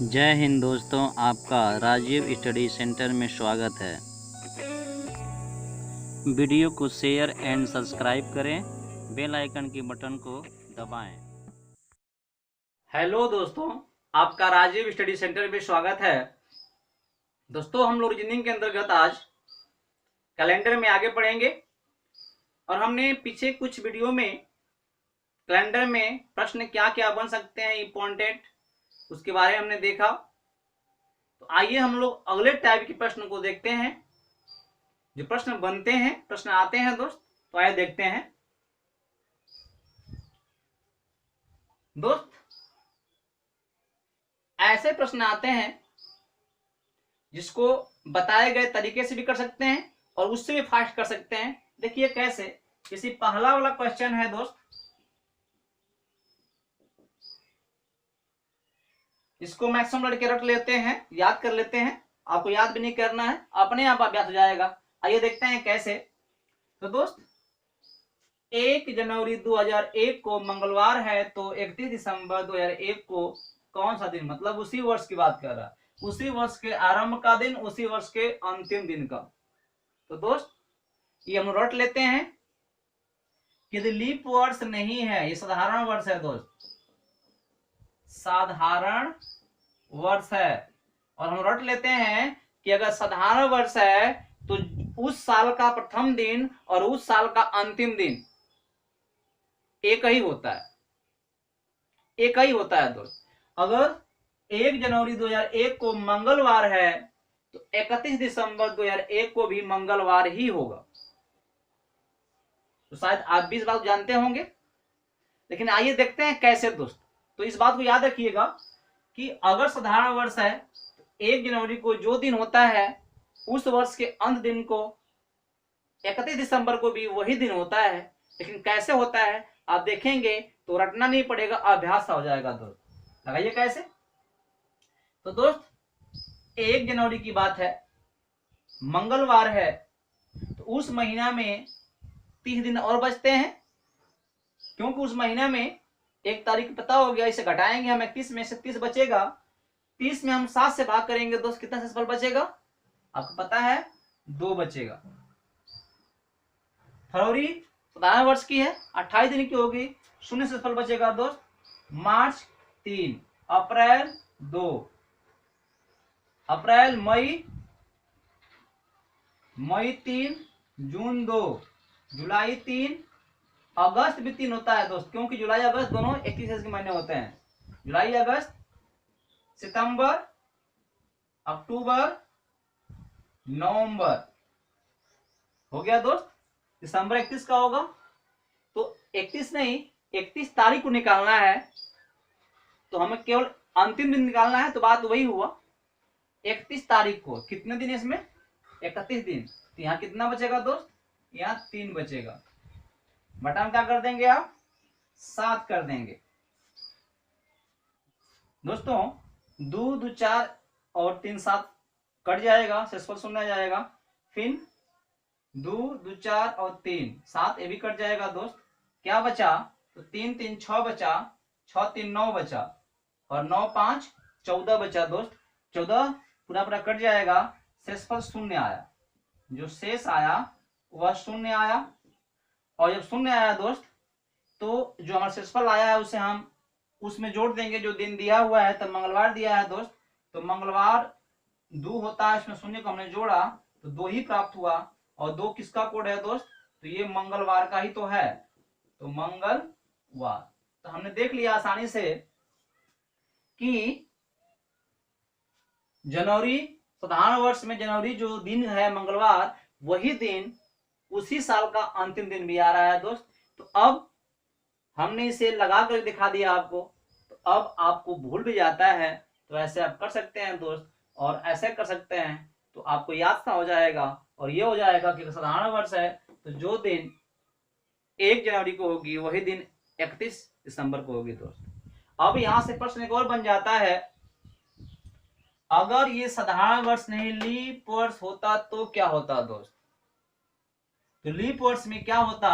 जय हिंद दोस्तों, आपका राजीव स्टडी सेंटर में स्वागत है। वीडियो को शेयर एंड सब्सक्राइब करें, बेल आइकन की बटन को दबाएं। हेलो दोस्तों, आपका राजीव स्टडी सेंटर में स्वागत है। दोस्तों, हम लोग रीजनिंग के अंतर्गत आज कैलेंडर में आगे बढ़ेंगे और हमने पीछे कुछ वीडियो में कैलेंडर में प्रश्न क्या क्या बन सकते हैं इंपॉर्टेंट, उसके बारे में हमने देखा। तो आइए हम लोग अगले टाइप के प्रश्न को देखते हैं। जो प्रश्न बनते हैं, प्रश्न आते हैं दोस्त, तो आइए देखते हैं। दोस्त, ऐसे प्रश्न आते हैं जिसको बताए गए तरीके से भी कर सकते हैं और उससे भी फास्ट कर सकते हैं। देखिए कैसे। किसी पहला वाला क्वेश्चन है दोस्त, इसको मैक्सिमम लड़के रट लेते हैं, याद कर लेते हैं। आपको याद भी नहीं करना है, अपने आप अभ्यास हो जाएगा। आइए देखते हैं कैसे। तो दोस्त, 1 जनवरी 2001 को मंगलवार है, तो 31 दिसंबर 2001 को कौन सा दिन, मतलब उसी वर्ष की बात कर रहा है, उसी वर्ष के आरंभ का दिन, उसी वर्ष के अंतिम दिन का। तो दोस्त, ये हम रट लेते हैं कि यदि लीप वर्ष नहीं है, ये साधारण वर्ष है दोस्त, साधारण वर्ष है। और हम रट लेते हैं कि अगर साधारण वर्ष है तो उस साल का प्रथम दिन और उस साल का अंतिम दिन एक ही होता है, एक ही होता है दोस्त। अगर 1 जनवरी 2001 को मंगलवार है तो 31 दिसंबर 2001 को भी मंगलवार ही होगा। तो शायद आप भी इस बात को जानते होंगे, लेकिन आइए देखते हैं कैसे दोस्त। तो इस बात को याद रखिएगा कि अगर साधारण वर्ष है तो 1 जनवरी को जो दिन होता है उस वर्ष के अंत दिन को 31 दिसंबर को भी वही दिन होता है। लेकिन कैसे होता है आप देखेंगे तो रटना नहीं पड़ेगा, अभ्यास हो जाएगा दोस्त। लगाइए कैसे। तो दोस्त, 1 जनवरी की बात है, मंगलवार है, तो उस महीना में 30 दिन और बचते हैं, क्योंकि उस महीना में 1 तारीख पता हो गया, इसे घटाएंगे हम 31 में से 30 बचेगा। 30 में हम 7 से भाग करेंगे दोस्त, कितना शेषफल बचेगा आपको पता है, 2 बचेगा। फरवरी साधारण वर्ष की है, 28 दिन की होगी, 0 शेषफल बचेगा दोस्त। मार्च 3, अप्रैल 2, अप्रैल मई 3, जून 2, जुलाई 3, अगस्त भी 3 होता है दोस्त, क्योंकि जुलाई अगस्त दोनों 31 के महीने होते हैं। जुलाई अगस्त, सितंबर, अक्टूबर, नवंबर, हो गया दोस्त। दिसंबर 31 का होगा, तो 31 नहीं, 31 तारीख को निकालना है, तो हमें केवल अंतिम दिन निकालना है। तो बात वही हुआ, 31 तारीख को कितने दिन इसमें, 31 दिन। तो यहाँ कितना बचेगा दोस्त, यहाँ 3 बचेगा। बटा में क्या कर देंगे आप, 7 कर देंगे दोस्तों। 2 2 4 और 3 7 कट जाएगा, शेषफल 0 आ जाएगा। फिर 2 2 4 और 3 7, ये भी कट जाएगा दोस्त। क्या बचा, तो 3 3 6 बचा, 6 3 9 बचा, और 9 5 14 बचा दोस्त। 14 पूरा पूरा कट जाएगा, शेषफल 0 आया। जो शेष आया वह 0 आया। और जब 0 आया दोस्त, तो जो हमारा शेषफल आया है उसे हम उसमें जोड़ देंगे, जो दिन दिया हुआ है, तब मंगलवार दिया है दोस्त, तो मंगलवार 2 होता है, इसमें 0 को हमने जोड़ा तो 2 ही प्राप्त हुआ। और 2 किसका कोड है दोस्त, तो ये मंगलवार का ही तो है, तो मंगलवार। तो हमने देख लिया आसानी से कि जनवरी साधारण वर्ष में जनवरी जो दिन है मंगलवार, वही दिन उसी साल का अंतिम दिन भी आ रहा है दोस्त। तो अब हमने इसे लगा कर दिखा दिया आपको, तो अब आपको भूल भी जाता है, तो ऐसे आप कर सकते हैं दोस्त, और ऐसे कर सकते हैं तो आपको याद सा हो जाएगा। और ये हो जाएगा कि साधारण वर्ष है तो जो दिन 1 जनवरी को होगी वही दिन 31 दिसंबर को होगी दोस्त। अब यहां से प्रश्न एक और बन जाता है, अगर ये साधारण वर्ष नहीं लीप वर्ष होता तो क्या होता दोस्त। तो लीप वर्ष में क्या होता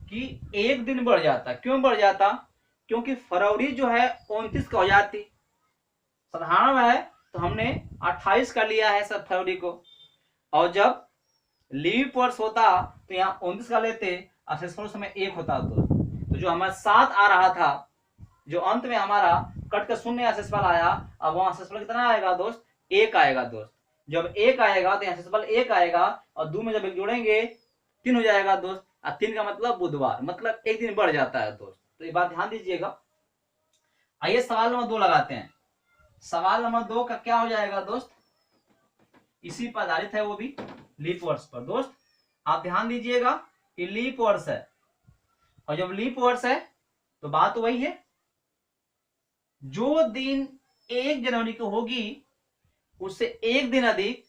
कि 1 दिन बढ़ जाता। क्यों बढ़ जाता, क्योंकि फरवरी जो है 29 का हो जाती, साधारण है तो हमने 28 का लिया है सर फरवरी को, और जब लीप वर्ष होता तो यहाँ 29 का लेते और शेषफल समय 1 होता। तो जो हमारा 7 आ रहा था, जो अंत में हमारा कट के शून्य शेषफल आया, अब वहां शेषफल कितना आएगा दोस्त? 1 आएगा दोस्त। जब 1 आएगा तो यहाँ शेषफल 1 आएगा, और 2 में जब 1 जोड़ेंगे 3 हो जाएगा दोस्त। और 3 का मतलब बुधवार, मतलब एक दिन बढ़ जाता है दोस्त। तो ये बात ध्यान दीजिएगा। आइए सवाल नंबर 2 लगाते हैं। सवाल नंबर 2 का क्या हो जाएगा दोस्त? इसी पर आधारित है, वो भी लीप वर्ष पर। दोस्त आप ध्यान दीजिएगा कि लीप वर्ष है, और जब लीप वर्ष है तो बात वही है, जो दिन 1 जनवरी को होगी उससे एक दिन अधिक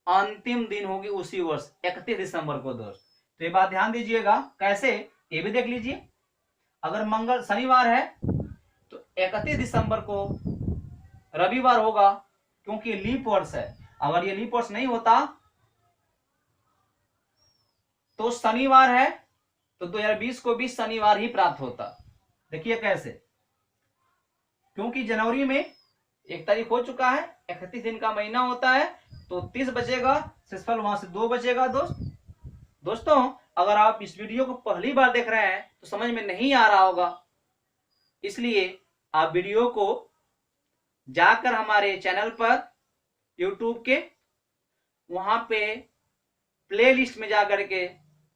अंतिम दिन होगी उसी वर्ष 31 दिसंबर को दोस्त। तो ये बात ध्यान दीजिएगा। कैसे, ये भी देख लीजिए। अगर मंगल शनिवार है तो 31 दिसंबर को रविवार होगा, क्योंकि लीप वर्ष है। अगर ये लीप वर्ष नहीं होता तो शनिवार है तो 2020 को भी शनिवार ही प्राप्त होता। देखिए कैसे, क्योंकि जनवरी में 1 तारीख हो चुका है, 31 दिन का महीना होता है, तो 30 बचेगा, शेषफल वहां से 2 बचेगा दोस्तों अगर आप इस वीडियो को पहली बार देख रहे हैं तो समझ में नहीं आ रहा होगा, इसलिए आप वीडियो को जाकर हमारे चैनल पर YouTube के वहां पे प्लेलिस्ट में जाकर के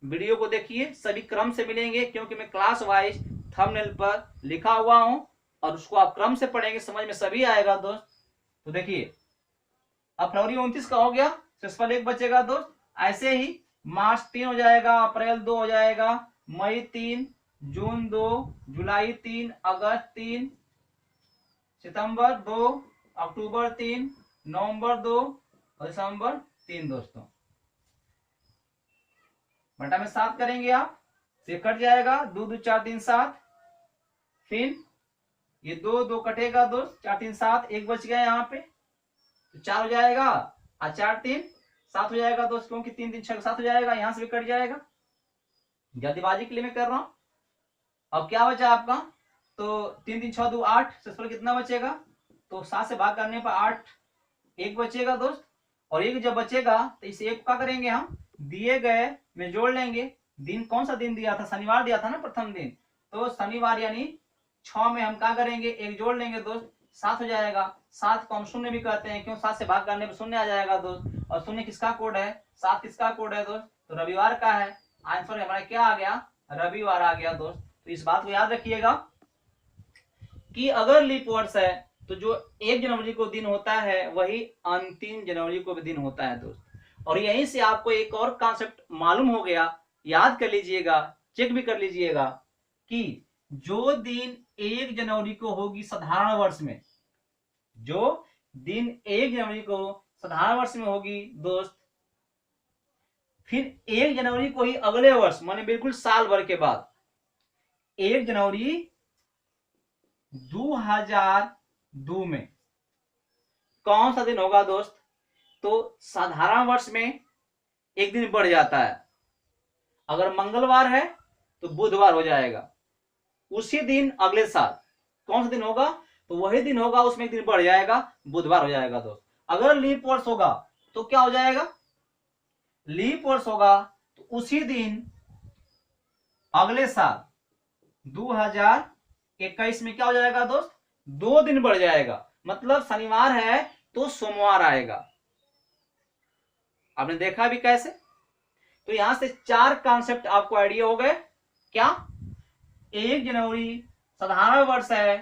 वीडियो को देखिए। सभी क्रम से मिलेंगे, क्योंकि मैं क्लास वाइज थंबनेल पर लिखा हुआ हूं, और उसको आप क्रम से पढ़ेंगे, समझ में सभी आएगा दोस्त। तो देखिए, अब फरवरी 29 का हो गया, शेषफल 1 बचेगा दोस्त। ऐसे ही मार्च 3 हो जाएगा, अप्रैल 2 हो जाएगा, मई 3, जून 2, जुलाई 3, अगस्त 3, सितंबर 2, अक्टूबर 3, नवंबर 2 और दिसंबर 3 दोस्तों। बटा में 7 करेंगे आप, से कट जाएगा, 2 2 4 3 7, फिर ये 2 2 कटेगा दोस्त, 4 3 7, 1 बच गया यहाँ पे, तो 4 हो जाएगा, और 4 3 7 हो जाएगा दोस्त, क्योंकि 3 3 6 7 हो जाएगा, यहां से भी कट जाएगा। जल्दीबाजी के लिए मैं कर रहा हूं। अब क्या बचा आपका? तो 3 3 6 2 8, शेषफल कितना बचेगा? तो 7 से भाग करने पर 8, 1 बचेगा दोस्त। और 1 जब बचेगा तो इस 1 का करेंगे हम दिए गए में जोड़ लेंगे। दिन कौन सा दिन दिया था? शनिवार दिया था ना प्रथम दिन, तो शनिवार यानी 6 में हम क्या करेंगे? 1 जोड़ लेंगे दोस्त, 7 हो जाएगा। 7 को हम शून्य भी कहते हैं, क्यों? 7 से भाग करने पर शून्य आ जाएगा दोस्त। और शून्य किसका कोड है? 7 किसका कोड है दोस्त? तो रविवार का है। आंसर हमारा क्या आ गया? रविवार आ गया दोस्त। तो इस बात को याद रखिएगा कि अगर लीप वर्ष है तो जो 1 जनवरी को दिन होता है वही अंतिम जनवरी को भी दिन होता है दोस्त। और यहीं से आपको एक और कॉन्सेप्ट मालूम हो गया, याद कर लीजिएगा, चेक भी कर लीजिएगा कि जो दिन 1 जनवरी को होगी साधारण वर्ष में, जो दिन 1 जनवरी को साधारण वर्ष में होगी दोस्त, फिर 1 जनवरी को ही अगले वर्ष माने बिल्कुल साल भर के बाद 1 जनवरी 2002 में कौन सा दिन होगा दोस्त? तो साधारण वर्ष में एक दिन बढ़ जाता है। अगर मंगलवार है तो बुधवार हो जाएगा। उसी दिन अगले साल कौन सा दिन होगा? तो वही दिन होगा, उसमें एक दिन बढ़ जाएगा, बुधवार हो जाएगा दोस्त। अगर लीप वर्ष होगा तो क्या हो जाएगा? लीप वर्ष होगा तो उसी दिन अगले साल 2021 में क्या हो जाएगा दोस्त? 2 दिन बढ़ जाएगा, मतलब शनिवार है तो सोमवार आएगा। आपने देखा भी कैसे? तो यहां से 4 कॉन्सेप्ट आपको आइडिया हो गए। क्या? 1 जनवरी साधारण वर्ष है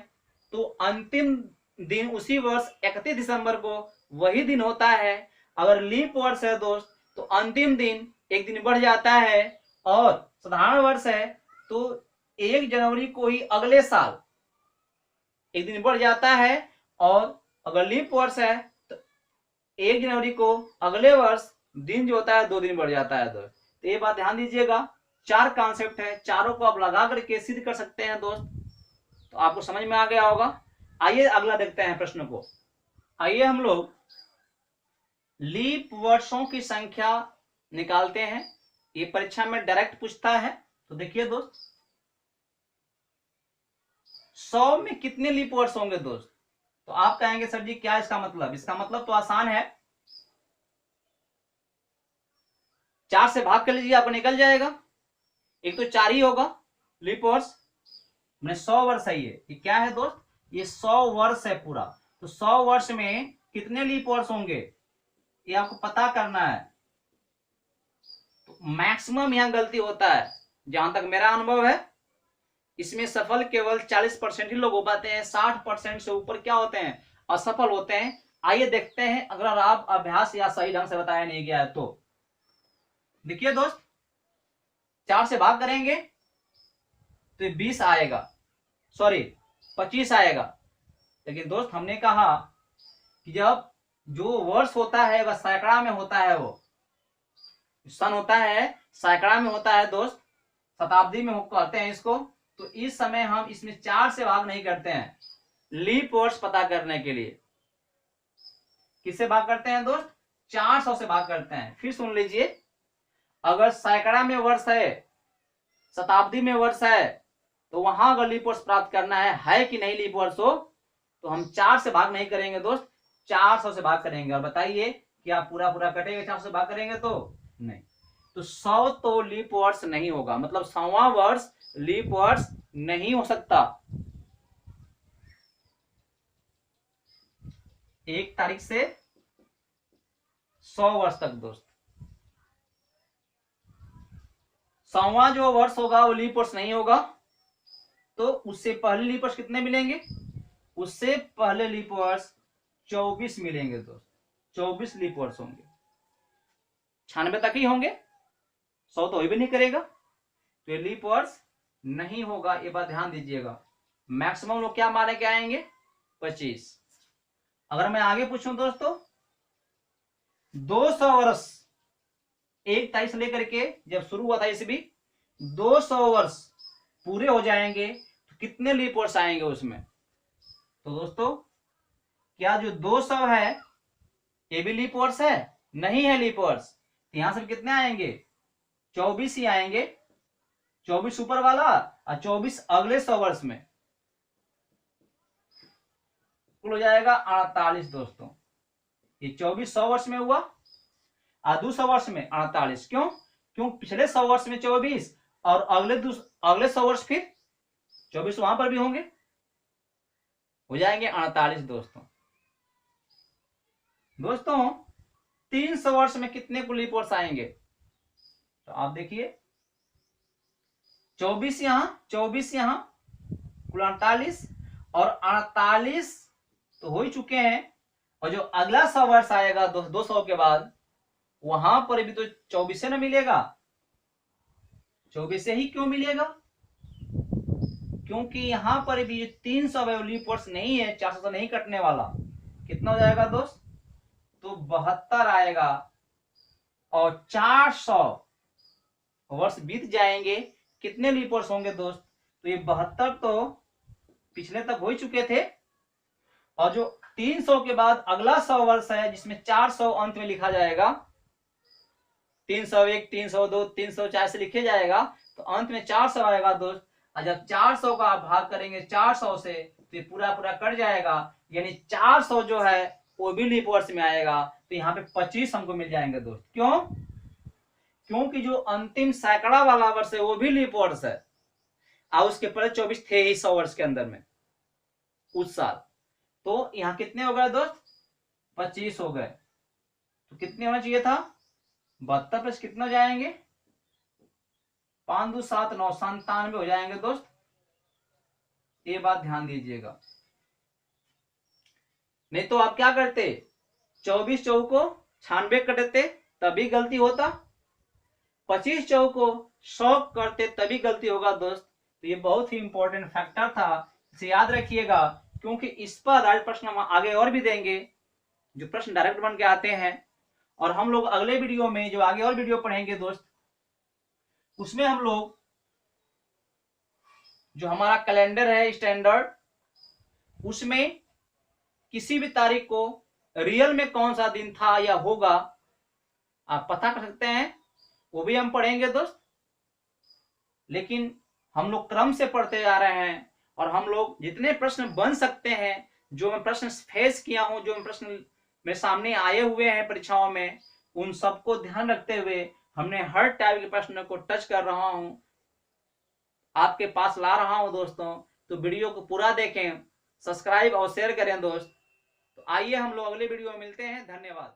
तो अंतिम दिन उसी वर्ष 31 दिसंबर को वही दिन होता है। अगर लीप वर्ष है दोस्त तो अंतिम दिन एक दिन बढ़ जाता है, और साधारण वर्ष है तो 1 जनवरी को ही अगले साल एक दिन बढ़ जाता है, और अगर लीप वर्ष है तो 1 जनवरी को अगले वर्ष दिन जो होता है 2 दिन बढ़ जाता है दोस्त। तो ये बात ध्यान दीजिएगा। 4 कॉन्सेप्ट है, चारों को आप लगा करके सिद्ध कर सकते हैं दोस्त। तो आपको समझ में आ गया होगा। आइए अगला देखते हैं प्रश्न को। आइए हम लोग लीप वर्षों की संख्या निकालते हैं। ये परीक्षा में डायरेक्ट पूछता है। तो देखिए दोस्त, 100 में कितने लीप वर्ष होंगे दोस्त? तो आप कहेंगे सर जी क्या इसका मतलब? इसका मतलब तो आसान है, 4 से भाग कर लीजिए, आपको निकल जाएगा। एक तो 4 ही होगा लीप वर्ष, मैंने 100 वर्ष है ये क्या है दोस्त? ये 100 वर्ष है पूरा। तो 100 वर्ष में कितने लीप वर्ष होंगे ये आपको पता करना है। तो मैक्सिमम यहां गलती होता है, जहां तक मेरा अनुभव है इसमें सफल केवल 40% ही लोग हो पाते हैं, 60% से ऊपर क्या होते हैं? असफल होते हैं। आइए देखते हैं, अगर आप अभ्यास या सही ढंग से बताया नहीं गया है तो। देखिए दोस्त, 4 से भाग करेंगे तो 20 आएगा, सॉरी 25 आएगा। लेकिन दोस्त हमने कहा कि जब जो वर्ष होता है वह सैकड़ा में होता है, वो सन होता है सैकड़ा में होता है दोस्त, शताब्दी में कहते हैं इसको। तो इस समय हम इसमें 4 से भाग नहीं करते हैं लीप वर्ष पता करने के लिए। किससे भाग करते हैं दोस्त? 400 से भाग करते हैं। फिर सुन लीजिए, अगर सैकड़ा में वर्ष है, शताब्दी में वर्ष है, तो वहां अगर लीप वर्ष प्राप्त करना है कि नहीं लीप वर्ष हो, तो हम 4 से भाग नहीं करेंगे दोस्त, 400 से भाग करेंगे। और बताइए क्या पूरा पूरा कटेगा 400 से भाग करेंगे तो? नहीं। तो 100 तो लीप वर्ष नहीं होगा, मतलब 100वां वर्ष लीप वर्ष नहीं हो सकता। 1 तारीख से 100 वर्ष तक दोस्त, 100वां जो वर्ष होगा वो लीप वर्ष नहीं होगा। तो उससे पहले लीप वर्ष कितने मिलेंगे? उससे पहले लीप वर्ष 24 मिलेंगे दोस्त, 24 लीप वर्ष होंगे। 96 तक ही होंगे, 100 तो भी नहीं करेगा, तो ये लीप वर्ष नहीं होगा, ये बात ध्यान दीजिएगा। मैक्सिमम लोग क्या माने के आएंगे? 25। अगर मैं आगे पूछूं दोस्तों, 200 वर्ष 1 तारीख से लेकर के जब शुरू हुआ था ईस्वी, 200 वर्ष पूरे हो जाएंगे तो कितने लीप वर्ष आएंगे उसमें? तो दोस्तों क्या जो 200 है ये भी लीप वर्ष है? नहीं है लीप वर्ष। तो यहां से कितने आएंगे? 24 ही आएंगे, 24 ऊपर वाला और 24 अगले 100 वर्ष में, कुल हो जाएगा 48 दोस्तों। ये 24 100 वर्ष में हुआ और 200 वर्ष में 48। क्यों पिछले 100 वर्ष में 24 और अगले 100 वर्ष फिर 24 वहां पर भी होंगे, हो जाएंगे 48 दोस्तों। 300 वर्ष में कितने कुल लीप वर्ष आएंगे? तो आप देखिए, 24 यहां, 24 यहां, कुल 48 और 48 तो हो ही चुके हैं। और जो अगला 100 वर्ष आएगा 200 के बाद, वहां पर भी तो 24 से ना मिलेगा। 24 से ही क्यों मिलेगा? क्योंकि यहां पर भी 300 लीप वर्ष नहीं है, 400 तो नहीं कटने वाला। कितना हो जाएगा दोस्त? तो 72 आएगा और 400 वर्ष बीत जाएंगे, कितने लीप वर्ष होंगे दोस्त? तो ये 72 तो पिछले तक हो ही चुके थे, और जो 300 के बाद अगला 100 वर्ष है जिसमें 400 अंत में लिखा जाएगा, 301 302 304 से लिखे जाएगा, तो अंत में 400 आएगा दोस्त। और जब 400 का आप भाग करेंगे 400 से, तो ये पूरा पूरा कट जाएगा, यानी 400 जो है वो भी लीप वर्ष में आएगा। तो यहाँ पे 25 हमको मिल जाएंगे दोस्त। क्यों? क्योंकि जो अंतिम सैकड़ा वाला वर्ष है वो भी लीप वर्ष है, और उसके पहले 24 थे ही 100 वर्ष के अंदर में उस साल। तो यहाँ कितने हो गए दोस्त? 25 हो गए। तो कितने होना चाहिए था? 72 प्लस कितना जाएंगे? 5 2 7 9 97 हो जाएंगे दोस्त। ये बात ध्यान दीजिएगा, नहीं तो आप क्या करते? 24 चौक को 96 करते तभी गलती होता, 25 चौक को 100 करते तभी गलती होगा दोस्त। तो ये बहुत ही इंपॉर्टेंट फैक्टर था, इसे याद रखिएगा, क्योंकि इस पर आधारित प्रश्न हम आगे और भी देंगे, जो प्रश्न डायरेक्ट बन के आते हैं। और हम लोग अगले वीडियो में जो आगे और वीडियो पढ़ेंगे दोस्त, उसमें हम लोग जो हमारा कैलेंडर है स्टैंडर्ड, उसमें किसी भी तारीख को रियल में कौन सा दिन था या होगा आप पता कर सकते हैं, वो भी हम पढ़ेंगे दोस्त। लेकिन हम लोग क्रम से पढ़ते जा रहे हैं, और हम लोग जितने प्रश्न बन सकते हैं जो मैं प्रश्न फेस किया हूं, जो मैं प्रश्न मेरे सामने आए हुए हैं परीक्षाओं में, उन सबको ध्यान रखते हुए हमने हर टाइप के प्रश्न को टच कर रहा हूं, आपके पास ला रहा हूं दोस्तों। तो वीडियो को पूरा देखें, सब्सक्राइब और शेयर करें दोस्त। तो आइए हम लोग अगले वीडियो में मिलते हैं। धन्यवाद।